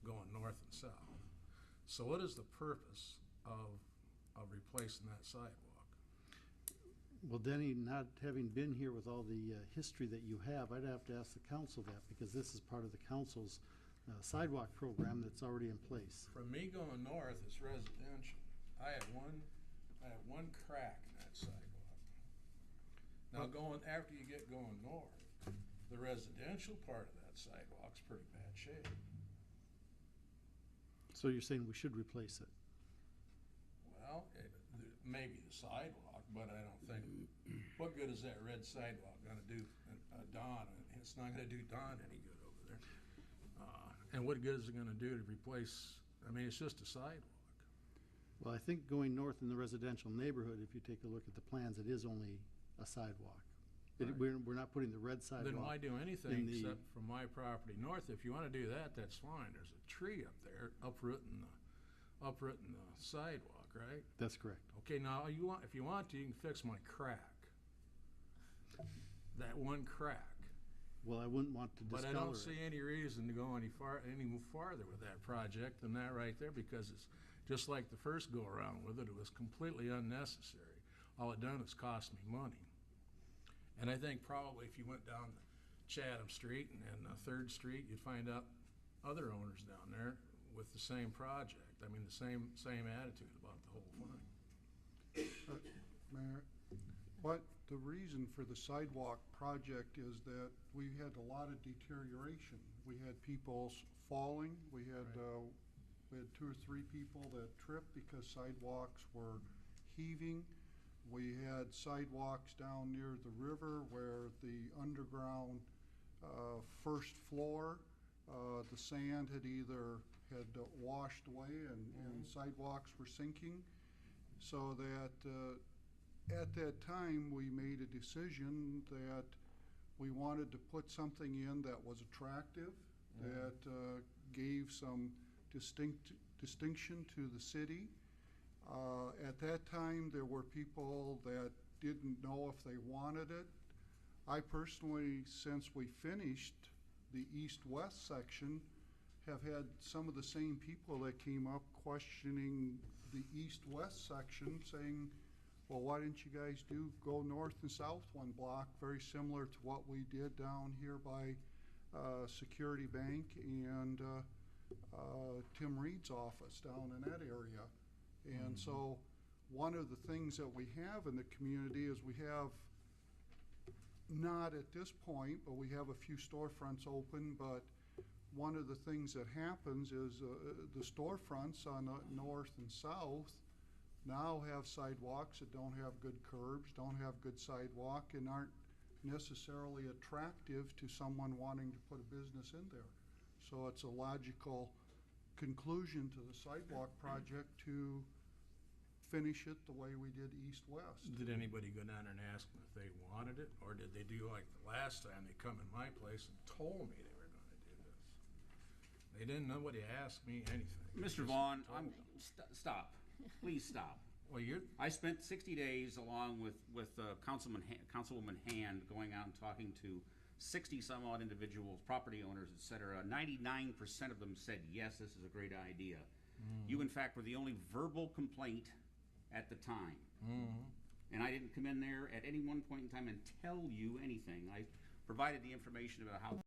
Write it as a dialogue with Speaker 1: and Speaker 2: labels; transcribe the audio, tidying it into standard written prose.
Speaker 1: going north and south. So what is the purpose of replacing that sidewalk?
Speaker 2: Well, Denny, not having been here with all the history that you have, I'd have to ask the council that, because this is part of the council's sidewalk program that's already in place.
Speaker 1: From me going north, it's residential. I have one crack in that sidewalk. Now after you get going north, the residential part of that sidewalk's pretty bad shape.
Speaker 2: So you're saying we should replace it?
Speaker 1: Well, maybe the sidewalk, but I don't think, what good is that red sidewalk gonna do Don? It's not gonna do Don any good over there. And what good is it gonna do to replace, I mean, it's just a sidewalk.
Speaker 2: Well, I think going north in the residential neighborhood, if you take a look at the plans, it is only a sidewalk.
Speaker 1: Right.
Speaker 2: We're not putting the red sidewalk.
Speaker 1: Then why do anything except from my property north? If you want to do that, that's fine. There's a tree up there uprooting the sidewalk, right?
Speaker 2: That's correct.
Speaker 1: Okay, now if you want to, you can fix my crack. That one crack.
Speaker 2: Well, I wouldn't want to discolor it.
Speaker 1: But I don't see any reason to go any farther with that project than that right there, because it's just like the first go around with it. It was completely unnecessary. All it done is cost me money. And I think probably if you went down Chatham Street and 3rd Street, you'd find out other owners down there with the same project. I mean, the same attitude about the whole thing.
Speaker 3: Mayor, the reason for the sidewalk project is that we had a lot of deterioration. We had people falling. We had 2 or 3 people that tripped because sidewalks were heaving. We had sidewalks down near the river where the underground first floor, the sand had washed away and sidewalks were sinking. So that at that time we made a decision that we wanted to put something in that was attractive, that gave some distinction to the city. At that time, there were people that didn't know if they wanted it. I personally, since we finished the east-west section, have had some of the same people that came up questioning the east-west section, saying, well, why didn't you guys go north and south 1 block, very similar to what we did down here by Security Bank and Tim Reed's office down in that area. And so one of the things that we have in the community is we have, not at this point, but we have a few storefronts open, but one of the things that happens is the storefronts on the north and south now have sidewalks that don't have good curbs, don't have good sidewalk, and aren't necessarily attractive to someone wanting to put a business in there. So it's a logical conclusion to the sidewalk project to finish it the way we did east-west.
Speaker 1: Did anybody go down there and ask them if they wanted it, or did they do like the last time they come in my place and told me they were going to do this? They didn't. Nobody asked me anything.
Speaker 4: Mr. Vaughn, stop. Please stop.
Speaker 1: Well,
Speaker 4: I spent 60 days along with Councilwoman Hand going out and talking to 60 some odd individuals, property owners, etc. 99% of them said, yes, this is a great idea. You, in fact, were the only verbal complaint at the time. And I didn't come in there at any one point in time and tell you anything. I provided the information about how